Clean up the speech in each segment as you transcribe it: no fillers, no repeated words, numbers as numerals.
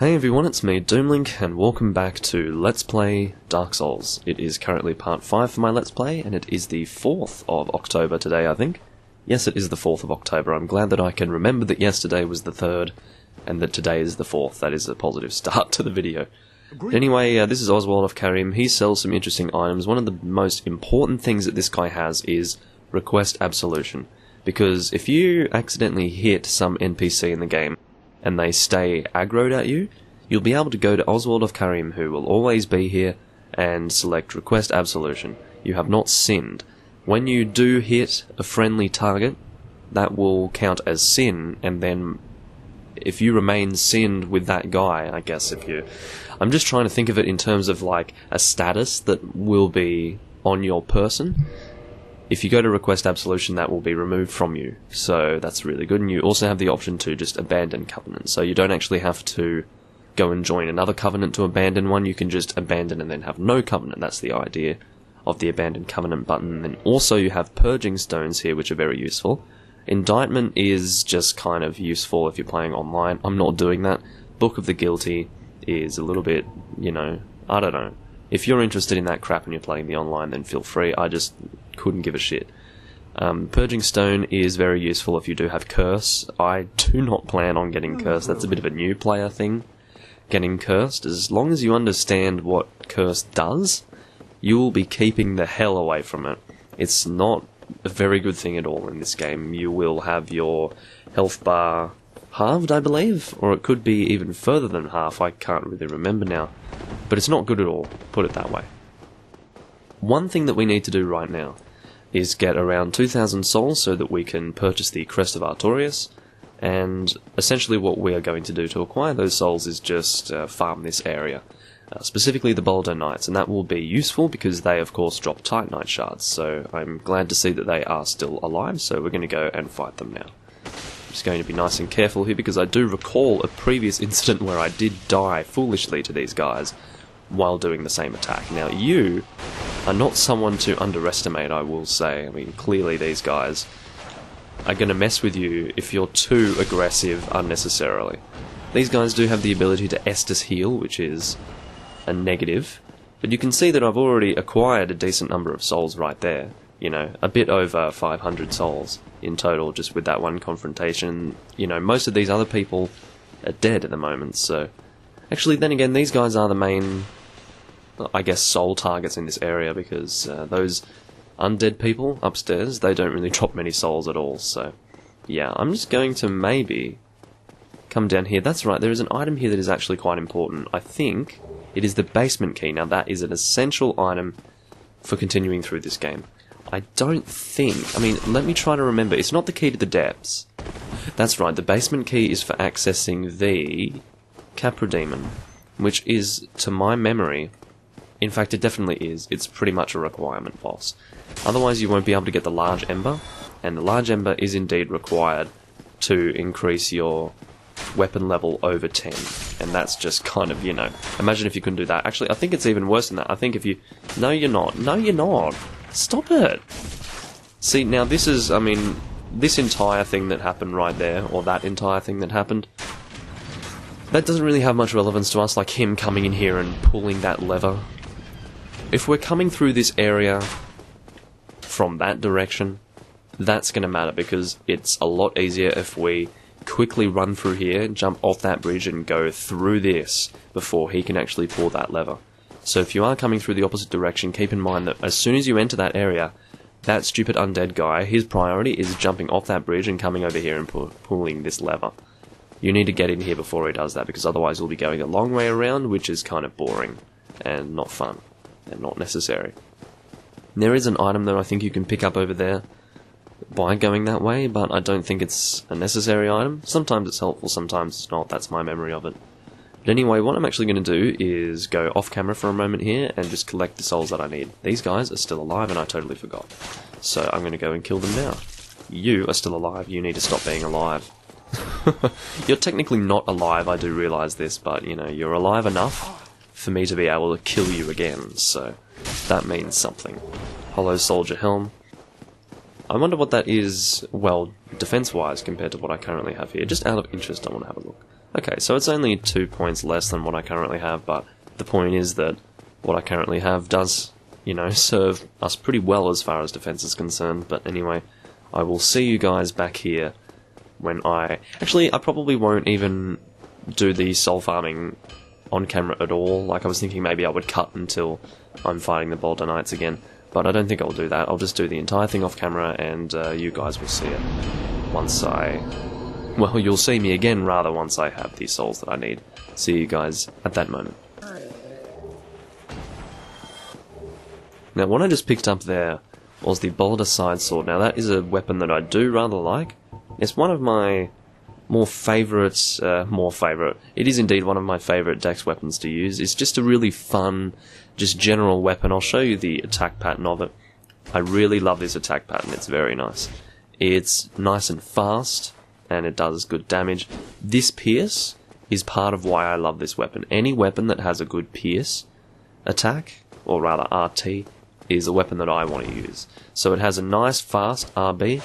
Hey everyone, it's me, Doomlink, and welcome back to Let's Play Dark Souls. It is currently part 5 for my Let's Play, and it is the 4th of October today, I think. Yes, it is the 4th of October. I'm glad that I can remember that yesterday was the 3rd, and that today is the 4th. That is a positive start to the video. But anyway, this is Oswald of Karim. He sells some interesting items. One of the most important things that this guy has is Request Absolution. Because if you accidentally hit some NPC in the game, and they stay aggroed at you, you'll be able to go to Oswald of Karim, who will always be here, and select Request Absolution. You have not sinned. When you do hit a friendly target, that will count as sin, and then if you remain sinned with that guy, I guess if you... I'm just trying to think of it in terms of like a status that will be on your person. If you go to Request Absolution, that will be removed from you, so that's really good. And you also have the option to just abandon Covenant, so you don't actually have to go and join another Covenant to abandon one. You can just abandon and then have no Covenant. That's the idea of the Abandon Covenant button. And then also you have Purging Stones here, which are very useful. Indictment is just kind of useful if you're playing online. I'm not doing that. Book of the Guilty is a little bit, you know, I don't know. If you're interested in that crap and you're playing the online, then feel free. I just couldn't give a shit. Purging Stone is very useful if you do have Curse. I do not plan on getting Curse. That's a bit of a new player thing, getting Cursed. As long as you understand what Curse does, you will be keeping the hell away from it. It's not a very good thing at all in this game. You will have your health bar halved, I believe, or it could be even further than half. I can't really remember now. But it's not good at all, put it that way. One thing that we need to do right now is get around 2,000 souls so that we can purchase the Crest of Artorias, and essentially what we are going to do to acquire those souls is just farm this area, specifically the Boulder Knights, and that will be useful because they of course drop Titanite shards, so I'm glad to see that they are still alive, so we're going to go and fight them now. I'm just going to be nice and careful here because I do recall a previous incident where I did die foolishly to these guys while doing the same attack. Now you are not someone to underestimate, I will say. I mean, clearly these guys are going to mess with you if you're too aggressive unnecessarily. These guys do have the ability to Estus heal, which is a negative, but you can see that I've already acquired a decent number of souls right there. You know, a bit over 500 souls in total just with that one confrontation. You know, most of these other people are dead at the moment, so... Actually, then again, these guys are the main, I guess, soul targets in this area, because those undead people upstairs, they don't really drop many souls at all, so... Yeah, I'm just going to maybe come down here. That's right, there is an item here that is actually quite important. I think it is the basement key. Now, that is an essential item for continuing through this game. I don't think... I mean, let me try to remember. It's not the key to the depths. That's right, the basement key is for accessing the Capra Demon, which is, to my memory... In fact, it definitely is. It's pretty much a requirement boss. Otherwise, you won't be able to get the Large Ember, and the Large Ember is indeed required to increase your weapon level over 10. And that's just kind of, you know... Imagine if you couldn't do that. Actually, I think it's even worse than that. I think if you... No, you're not. No, you're not. Stop it! See, now this is, I mean, this entire thing that happened right there, or that entire thing that happened, that doesn't really have much relevance to us, like him coming in here and pulling that lever. If we're coming through this area from that direction, that's going to matter, because it's a lot easier if we quickly run through here, jump off that bridge and go through this before he can actually pull that lever. So if you are coming through the opposite direction, keep in mind that as soon as you enter that area, that stupid undead guy, his priority is jumping off that bridge and coming over here and pulling this lever. You need to get in here before he does that, because otherwise we'll be going a long way around, which is kind of boring and not fun and not necessary. There is an item that I think you can pick up over there by going that way, but I don't think it's a necessary item. Sometimes it's helpful, sometimes it's not. That's my memory of it. But anyway, what I'm actually going to do is go off camera for a moment here and just collect the souls that I need. These guys are still alive and I totally forgot. So I'm going to go and kill them now. You are still alive, you need to stop being alive. You're technically not alive, I do realise this, but you know, you're alive enough for me to be able to kill you again, so that means something. Hollow Soldier Helm. I wonder what that is, well, defense-wise compared to what I currently have here. Just out of interest, I want to have a look. Okay, so it's only 2 points less than what I currently have, but the point is that what I currently have does, you know, serve us pretty well as far as defense is concerned. But anyway, I will see you guys back here when I... Actually, I probably won't even do the soul farming on camera at all. Like, I was thinking maybe I would cut until I'm fighting the Boulder Knights again, but I don't think I'll do that. I'll just do the entire thing off camera, and you guys will see it once I... Well, you'll see me again, rather, once I have these souls that I need. See you guys at that moment. Now, what I just picked up there was the Boulder Side Sword. Now, that is a weapon that I do rather like. It's one of my more favourite... It is indeed one of my favourite dex weapons to use. It's just a really fun, just general weapon. I'll show you the attack pattern of it. I really love this attack pattern. It's very nice. It's nice and fast, and it does good damage. This pierce is part of why I love this weapon. Any weapon that has a good pierce attack, or rather RT, is a weapon that I want to use. So it has a nice fast RB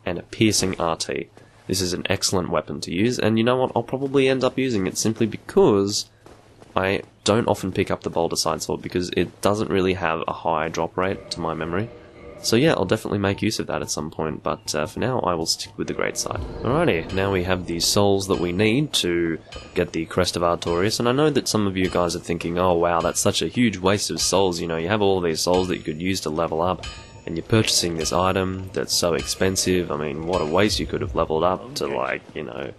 and a piercing RT. This is an excellent weapon to use, and you know what, I'll probably end up using it simply because I don't often pick up the Boulder Side Sword because it doesn't really have a high drop rate to my memory. So yeah, I'll definitely make use of that at some point, but for now I will stick with the Greatsword. Alrighty, now we have the souls that we need to get the Crest of Artorias, and I know that some of you guys are thinking, oh wow, that's such a huge waste of souls, you know, you have all of these souls that you could use to level up, and you're purchasing this item that's so expensive. I mean, what a waste, you could have leveled up to, like, you know,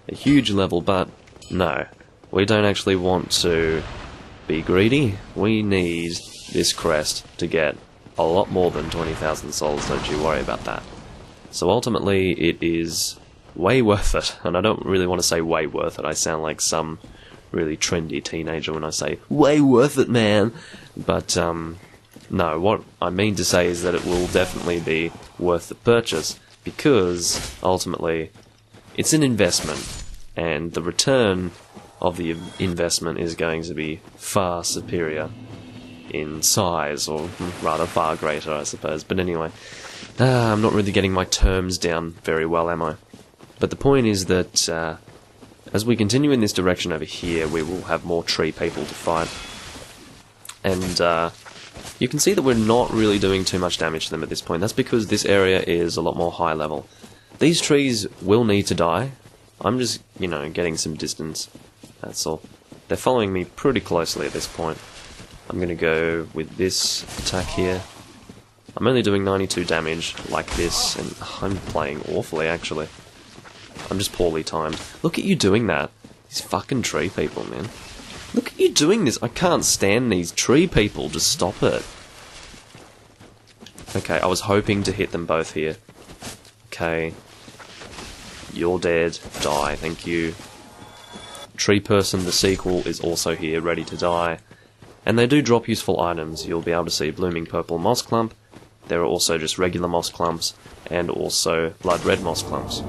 a huge level, but no, we don't actually want to be greedy. We need this crest to get a lot more than 20,000 souls, don't you worry about that. So ultimately, it is way worth it, and I don't really want to say way worth it, I sound like some really trendy teenager when I say, way worth it, man! But, no, what I mean to say is that it will definitely be worth the purchase, because, ultimately, it's an investment, and the return of the investment is going to be far superior in size, or rather far greater, I suppose. But anyway, I'm not really getting my terms down very well, am I? But the point is that as we continue in this direction over here, we will have more tree people to fight. And you can see that we're not really doing too much damage to them at this point. That's because this area is a lot more high level. These trees will need to die. I'm just, you know, getting some distance, that's all. They're following me pretty closely at this point. I'm going to go with this attack here. I'm only doing 92 damage like this, and I'm playing awfully, actually. I'm just poorly timed. Look at you doing that. These fucking tree people, man. Look at you doing this. I can't stand these tree people. Just stop it. Okay, I was hoping to hit them both here. Okay. You're dead. Die, thank you. Tree Person, the sequel, is also here, ready to die. And they do drop useful items. You'll be able to see Blooming Purple Moss Clump. There are also just regular moss clumps, and also blood red moss clumps.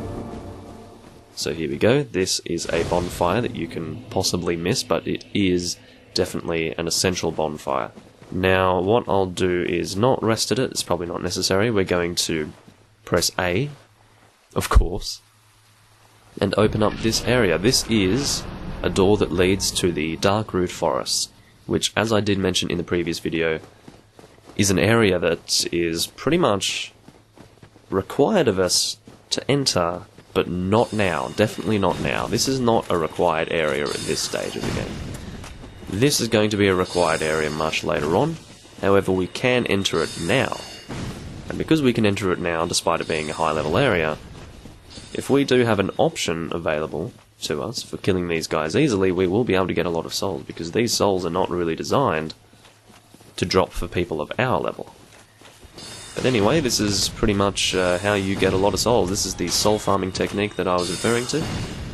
So here we go. This is a bonfire that you can possibly miss, but it is definitely an essential bonfire. Now, what I'll do is not rest at it. It's probably not necessary. We're going to press A, of course, and open up this area. This is a door that leads to the Darkroot Forest, which, as I did mention in the previous video, is an area that is pretty much required of us to enter, but not now. Definitely not now. This is not a required area at this stage of the game. This is going to be a required area much later on. However, we can enter it now. And because we can enter it now, despite it being a high-level area, if we do have an option available to us for killing these guys easily, we will be able to get a lot of souls, because these souls are not really designed to drop for people of our level. But anyway, this is pretty much how you get a lot of souls. This is the soul farming technique that I was referring to.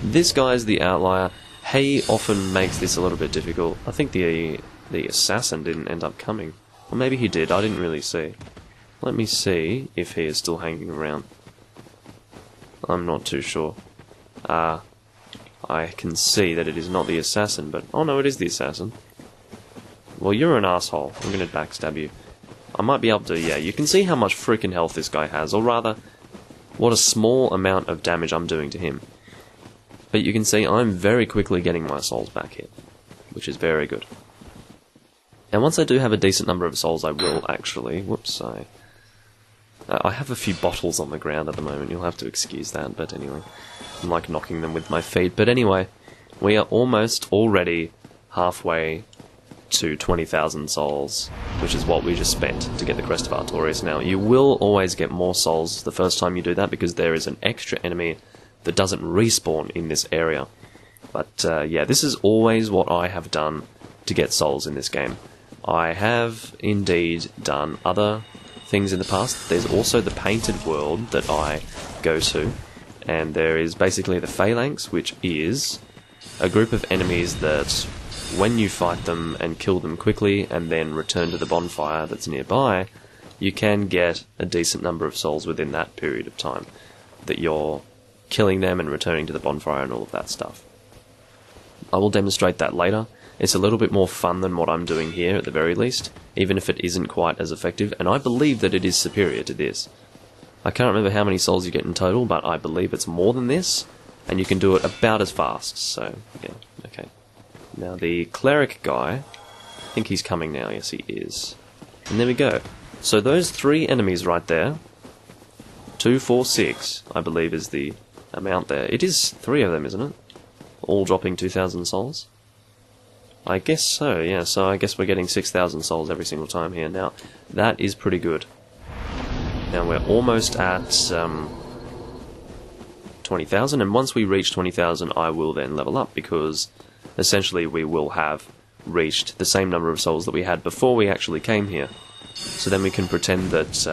This guy is the outlier. He often makes this a little bit difficult. I think the assassin didn't end up coming. Or maybe he did, I didn't really see. Let me see if he is still hanging around. I'm not too sure. I can see that it is not the assassin, but... oh no, it is the assassin. Well, you're an asshole. I'm gonna backstab you. I might be able to... yeah, you can see how much freaking health this guy has, or rather, what a small amount of damage I'm doing to him. But you can see I'm very quickly getting my souls back here, which is very good. And once I do have a decent number of souls, I will actually... Whoops, I have a few bottles on the ground at the moment, you'll have to excuse that, but anyway. I'm like knocking them with my feet. But anyway, we are almost already halfway to 20,000 souls, which is what we just spent to get the Crest of Artorias. Now, you will always get more souls the first time you do that, because there is an extra enemy that doesn't respawn in this area. But yeah, this is always what I have done to get souls in this game. I have indeed done other things in the past. There's also the painted world that I go to, and there is basically the Phalanx, which is a group of enemies that when you fight them and kill them quickly and then return to the bonfire that's nearby, you can get a decent number of souls within that period of time that you're killing them and returning to the bonfire and all of that stuff. I will demonstrate that later. It's a little bit more fun than what I'm doing here at the very least, even if it isn't quite as effective, and I believe that it is superior to this. I can't remember how many souls you get in total, but I believe it's more than this, and you can do it about as fast, so yeah, okay. Now the cleric guy, I think he's coming now, yes he is. And there we go. So those 3 enemies right there, 2, 4, 6, I believe is the amount there. It is 3 of them, isn't it? All dropping 2,000 souls? I guess so, yeah, so I guess we're getting 6,000 souls every single time here. Now, that is pretty good. Now we're almost at 20,000, and once we reach 20,000 I will then level up, because essentially we will have reached the same number of souls that we had before we actually came here. So then we can pretend that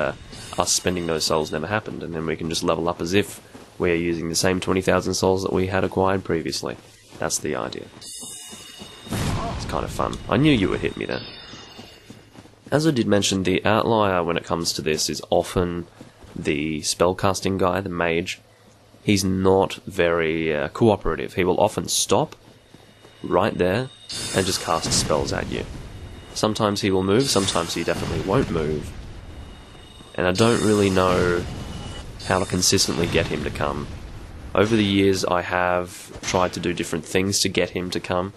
us spending those souls never happened, and then we can just level up as if we're using the same 20,000 souls that we had acquired previously. That's the idea. It's kind of fun. I knew you would hit me then. As I did mention, the outlier when it comes to this is often the spellcasting guy, the mage. He's not very cooperative. He will often stop right there and just cast spells at you. Sometimes he will move, sometimes he definitely won't move. And I don't really know how to consistently get him to come. Over the years I have tried to do different things to get him to come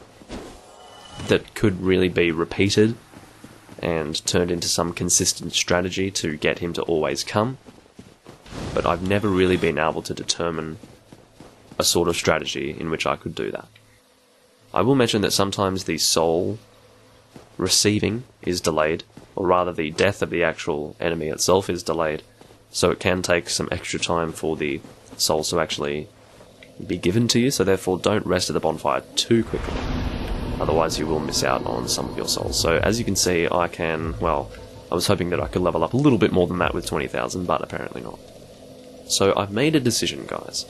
that could really be repeated and turned into some consistent strategy to get him to always come, but I've never really been able to determine a sort of strategy in which I could do that. I will mention that sometimes the soul receiving is delayed, or rather the death of the actual enemy itself is delayed, so it can take some extra time for the souls to actually be given to you, so therefore don't rest at the bonfire too quickly. Otherwise you will miss out on some of your souls. So as you can see, I can, well, I was hoping that I could level up a little bit more than that with 20,000, but apparently not. So I've made a decision, guys.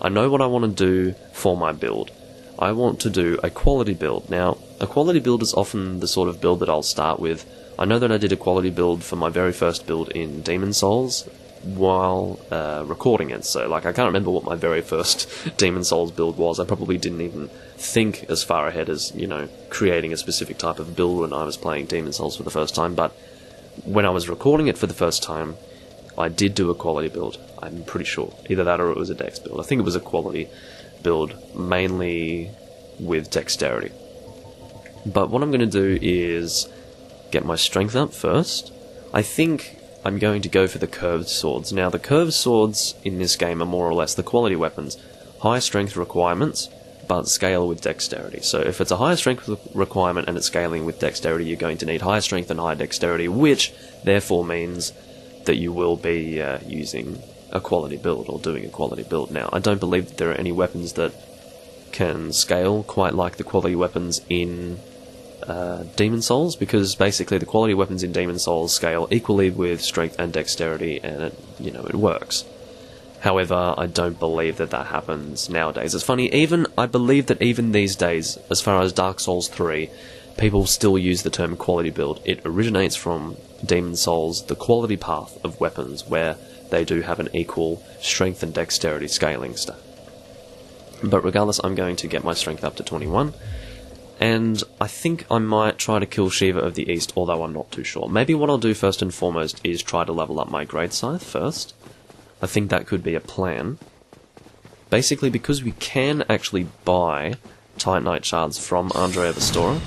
I know what I want to do for my build. I want to do a quality build. Now, a quality build is often the sort of build that I'll start with. I know that I did a quality build for my very first build in Demon Souls while recording it, so like I can't remember what my very first Demon Souls build was. I probably didn't even think as far ahead as, you know, creating a specific type of build when I was playing Demon Souls for the first time, but when I was recording it for the first time, I did do a quality build, I'm pretty sure. Either that or it was a dex build. I think it was a quality build, mainly with dexterity. But what I'm going to do is get my strength up first. I think I'm going to go for the curved swords. Now, the curved swords in this game are more or less the quality weapons. High strength requirements, but scale with dexterity. So if it's a higher strength requirement and it's scaling with dexterity, you're going to need higher strength and higher dexterity, which therefore means that you will be using a quality build or doing a quality build. Now, I don't believe that there are any weapons that can scale quite like the quality weapons in Demon Souls, because basically the quality weapons in Demon Souls scale equally with strength and dexterity, and it, you know, it works. However, I don't believe that that happens nowadays. It's funny, I believe that even these days, as far as Dark Souls 3, people still use the term quality build. It originates from Demon Souls, the quality path of weapons, where they do have an equal strength and dexterity scaling stuff. But regardless, I'm going to get my strength up to 21. And I think I might try to kill Shiva of the East, although I'm not too sure. Maybe what I'll do first and foremost is try to level up my Great Scythe first. I think that could be a plan. basically because we can actually buy Titanite shards from Andrea Vestora,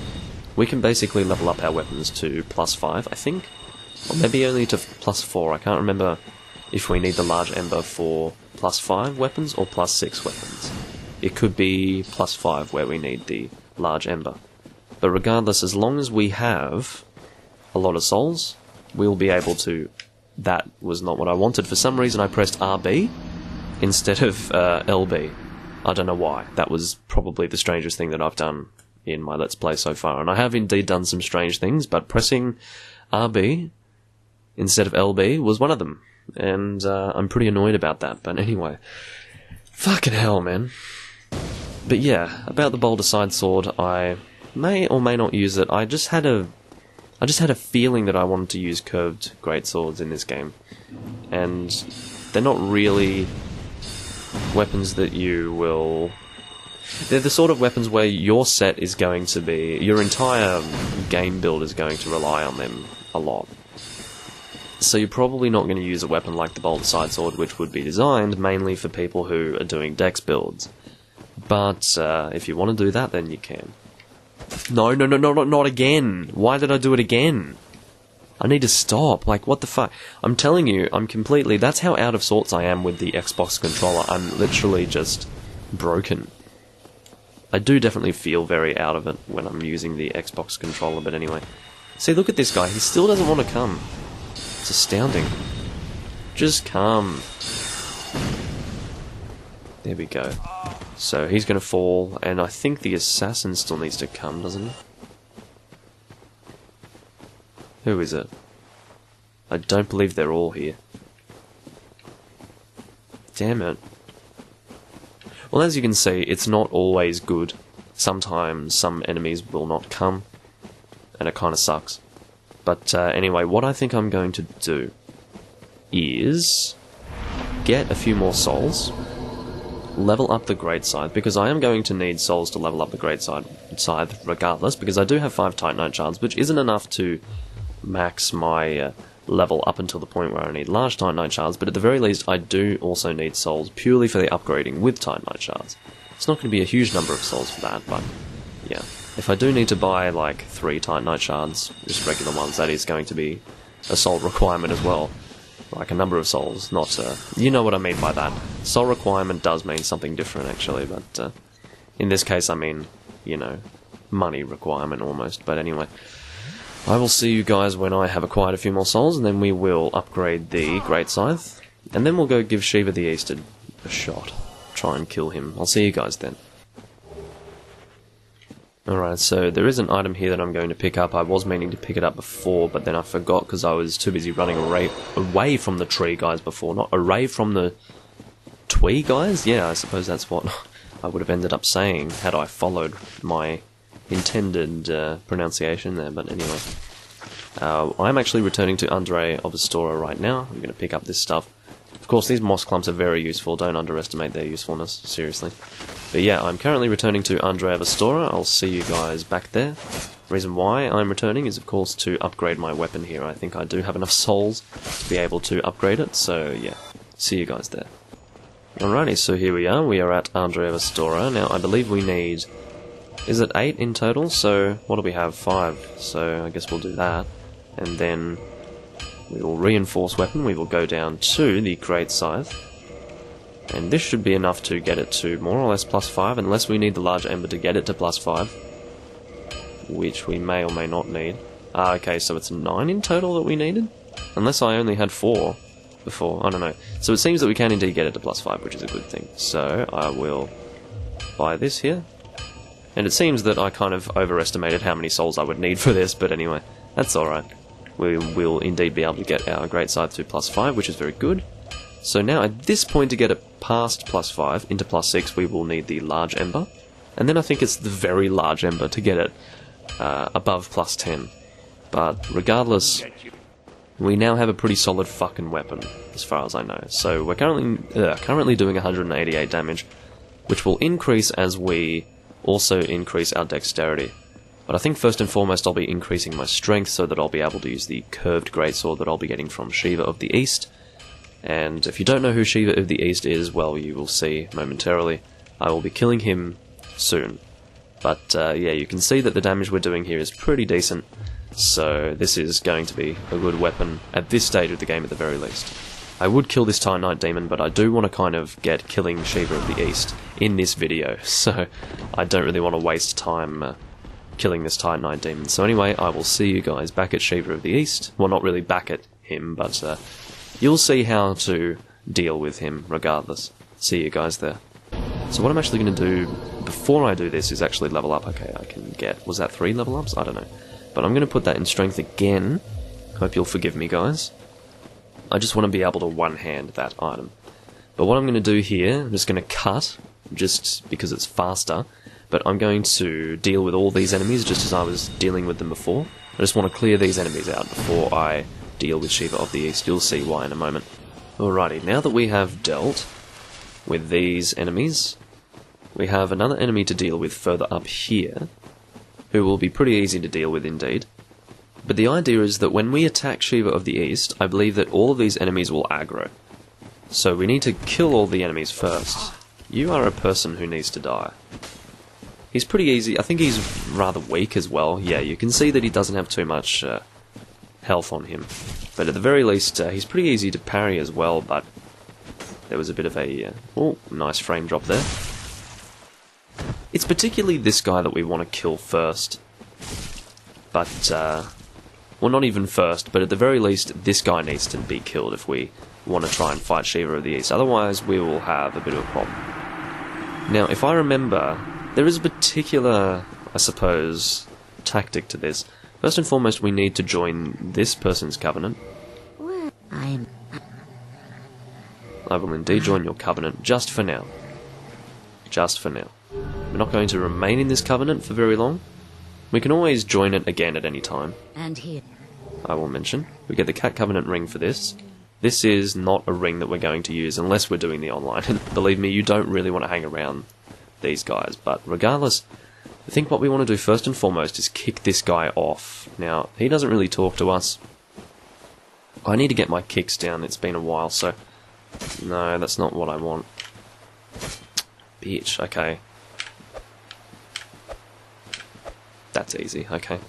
we can basically level up our weapons to +5, I think. Or maybe only to +4, I can't remember if we need the large ember for +5 weapons or +6 weapons. It could be +5 where we need the large ember. But regardless, as long as we have a lot of souls, we'll be able to... That was not what I wanted. For some reason I pressed RB instead of LB. I don't know why. That was probably the strangest thing that I've done in my Let's Play so far. And I have indeed done some strange things, but pressing RB instead of LB was one of them. And I'm pretty annoyed about that. But anyway, fucking hell, man. But yeah, about the Boulder Side Sword, I may or may not use it. I just had a feeling that I wanted to use Curved Greatswords in this game. And they're not really weapons that you will... They're the sort of weapons where your set is going to be... Your entire game build is going to rely on them a lot. So you're probably not going to use a weapon like the Boulder Side Sword, which would be designed mainly for people who are doing dex builds. But if you want to do that, then you can. No, not again! Why did I do it again? I need to stop. Like, what the fuck? I'm telling you, I'm completely... That's how out of sorts I am with the Xbox controller. I'm literally just broken. I do definitely feel very out of it when I'm using the Xbox controller, but anyway. See, look at this guy. He still doesn't want to come. It's astounding. Just come. There we go. So he's going to fall, and I think the assassin still needs to come, doesn't he? Who is it? I don't believe they're all here. Damn it. Well, as you can see, it's not always good. Sometimes some enemies will not come, and it kind of sucks. But anyway, what I think I'm going to do is get a few more souls, level up the Greatsword, because I am going to need souls to level up the Greatsword regardless, because I do have 5 Titanite shards, which isn't enough to max my level up until the point where I need large Titanite shards, but at the very least I do also need souls purely for the upgrading with Titanite shards. It's not going to be a huge number of souls for that, but yeah. If I do need to buy like 3 Titanite shards, just regular ones, that is going to be a soul requirement as well. Like a number of souls, not... you know what I mean by that. Soul requirement does mean something different actually, but in this case I mean, you know, money requirement almost. But anyway, I will see you guys when I have acquired a few more souls, and then we will upgrade the Great Scythe, and then we'll go give Shiva the East a shot. Try and kill him. I'll see you guys then. Alright, so there is an item here that I'm going to pick up. I was meaning to pick it up before, but then I forgot because I was too busy running away from the tree guys before. Not away from the twee guys? Yeah, I suppose that's what I would have ended up saying had I followed my intended pronunciation there, but anyway. I'm actually returning to Andrea of Vestora right now. I'm going to pick up this stuff. Of course, these moss clumps are very useful. Don't underestimate their usefulness, seriously. But yeah, I'm currently returning to Andrea Vestora. I'll see you guys back there. The reason why I'm returning is, of course, to upgrade my weapon here. I think I do have enough souls to be able to upgrade it, so yeah. See you guys there. Alrighty, so here we are. We are at Andrea Vestora. Now, I believe we need... Is it 8 in total? So, what do we have? 5. So, I guess we'll do that. And then... we will reinforce weapon, we will go down to the Great Scythe, and this should be enough to get it to more or less +5, unless we need the large ember to get it to +5, which we may or may not need. Okay, so it's 9 in total that we needed? Unless I only had 4 before, I don't know. So it seems that we can indeed get it to +5, which is a good thing. So I will buy this here, and it seems that I kind of overestimated how many souls I would need for this, but anyway, that's alright. We will indeed be able to get our Great Scythe to +5, which is very good. So now, at this point, to get it past +5 into +6, we will need the large ember. And then I think it's the very large ember to get it above +10. But regardless, we now have a pretty solid fucking weapon, as far as I know. So we're currently doing 188 damage, which will increase as we also increase our dexterity. But I think first and foremost I'll be increasing my strength so that I'll be able to use the Curved Greatsword that I'll be getting from Shiva of the East. And if you don't know who Shiva of the East is, well, you will see momentarily. I will be killing him soon. But yeah, you can see that the damage we're doing here is pretty decent, so this is going to be a good weapon at this stage of the game at the very least. I would kill this Titanite Demon, but I do want to kind of get killing Shiva of the East in this video, so I don't really want to waste time killing this Titanite Demon. So anyway, I will see you guys back at Shiva of the East. Well, not really back at him, but you'll see how to deal with him regardless. See you guys there. So what I'm actually going to do before I do this is actually level up. Okay, I can get... was that 3 level ups? I don't know. But I'm going to put that in strength again. Hope you'll forgive me, guys. I just want to be able to one-hand that item. But what I'm going to do here, I'm just going to cut, just because it's faster. But I'm going to deal with all these enemies just as I was dealing with them before. I just want to clear these enemies out before I deal with Shiva of the East. You'll see why in a moment. Alrighty, now that we have dealt with these enemies, we have another enemy to deal with further up here, who will be pretty easy to deal with indeed. But the idea is that when we attack Shiva of the East, I believe that all of these enemies will aggro. So we need to kill all the enemies first. You are a person who needs to die. He's pretty easy. I think he's rather weak as well. Yeah, you can see that he doesn't have too much health on him. But at the very least, he's pretty easy to parry as well, but there was a bit of a... oh, nice frame drop there. It's particularly this guy that we want to kill first. But, well, not even first, but at the very least, this guy needs to be killed if we want to try and fight Shiva of the East. Otherwise, we will have a bit of a problem. Now, if I remember, there is a particular, I suppose, tactic to this. First and foremost, we need to join this person's covenant. I will indeed join your covenant, just for now. Just for now. We're not going to remain in this covenant for very long. We can always join it again at any time. And here, I will mention, we get the Cat Covenant ring for this. This is not a ring that we're going to use unless we're doing the online. And believe me, you don't really want to hang around these guys. But regardless, I think what we want to do first and foremost is kick this guy off. Now, he doesn't really talk to us. I need to get my kicks down. It's been a while, so... no, that's not what I want. Bitch, okay. That's easy, okay.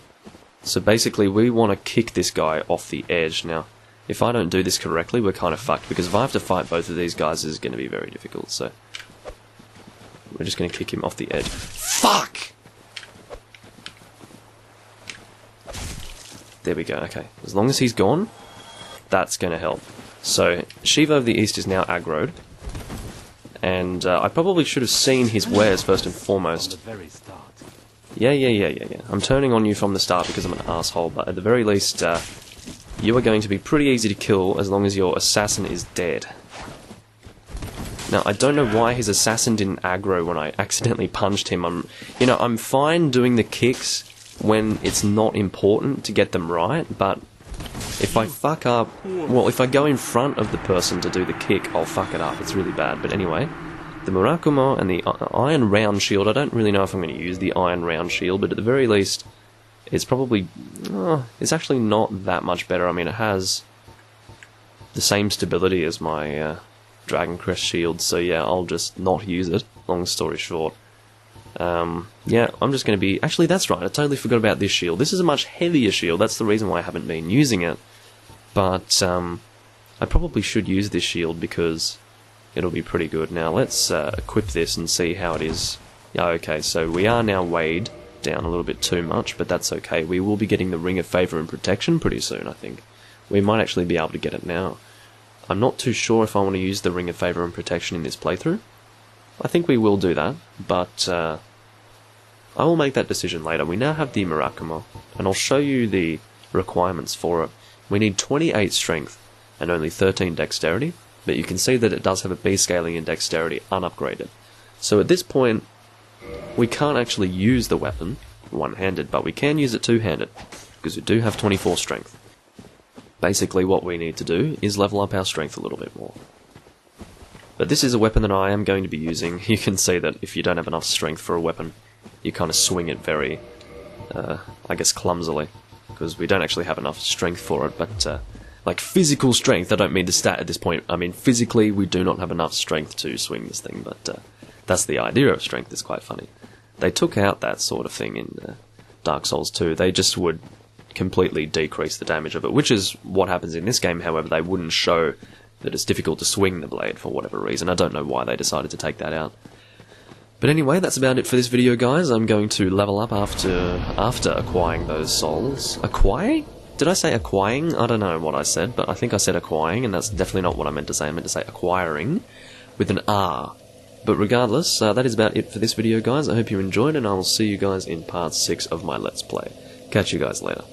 So basically, we want to kick this guy off the edge. Now, if I don't do this correctly, we're kind of fucked, because if I have to fight both of these guys, it's going to be very difficult, so... we're just going to kick him off the edge. Fuck! There we go, okay. As long as he's gone, that's going to help. So, Shiva of the East is now aggroed. And I probably should have seen his wares first and foremost. Yeah. I'm turning on you from the start because I'm an asshole, but at the very least, you are going to be pretty easy to kill as long as your assassin is dead. Now, I don't know why his assassin didn't aggro when I accidentally punched him. I'm fine doing the kicks when it's not important to get them right, but if I fuck up... well, if I go in front of the person to do the kick, I'll fuck it up. It's really bad. But anyway, the Murakumo and the Iron Round Shield, I don't really know if I'm going to use the Iron Round Shield, but at the very least, it's probably... it's actually not that much better. I mean, it has the same stability as my Dragon Crest Shield, so yeah, I'll just not use it, long story short. Yeah, I'm just going to be... actually, that's right, I totally forgot about this shield. This is a much heavier shield, that's the reason why I haven't been using it. But, I probably should use this shield because it'll be pretty good. Now, let's equip this and see how it is. Yeah, okay, so we are now weighed down a little bit too much, but that's okay. We will be getting the Ring of Favour and Protection pretty soon, I think. We might actually be able to get it now. I'm not too sure if I want to use the Ring of Favour and Protection in this playthrough. I think we will do that, but I will make that decision later. We now have the Murakumo, and I'll show you the requirements for it. We need 28 strength and only 13 dexterity, but you can see that it does have a B scaling in dexterity unupgraded. So at this point, we can't actually use the weapon one-handed, but we can use it two-handed, because we do have 24 strength. Basically what we need to do is level up our strength a little bit more. But this is a weapon that I am going to be using. You can see that if you don't have enough strength for a weapon, you kind of swing it very, I guess, clumsily, because we don't actually have enough strength for it, but like physical strength. I don't mean the stat at this point. I mean physically, we do not have enough strength to swing this thing, but that's the idea of strength. It's quite funny. They took out that sort of thing in Dark Souls 2. They just would completely decrease the damage of it, which is what happens in this game. However, they wouldn't show that it's difficult to swing the blade for whatever reason. I don't know why they decided to take that out. But anyway, that's about it for this video, guys. I'm going to level up after acquiring those souls. Acquiring? Did I say acquiring? I don't know what I said, but I think I said acquiring, and that's definitely not what I meant to say. I meant to say acquiring with an R. But regardless, that is about it for this video, guys. I hope you enjoyed, and I will see you guys in part 6 of my Let's Play. Catch you guys later.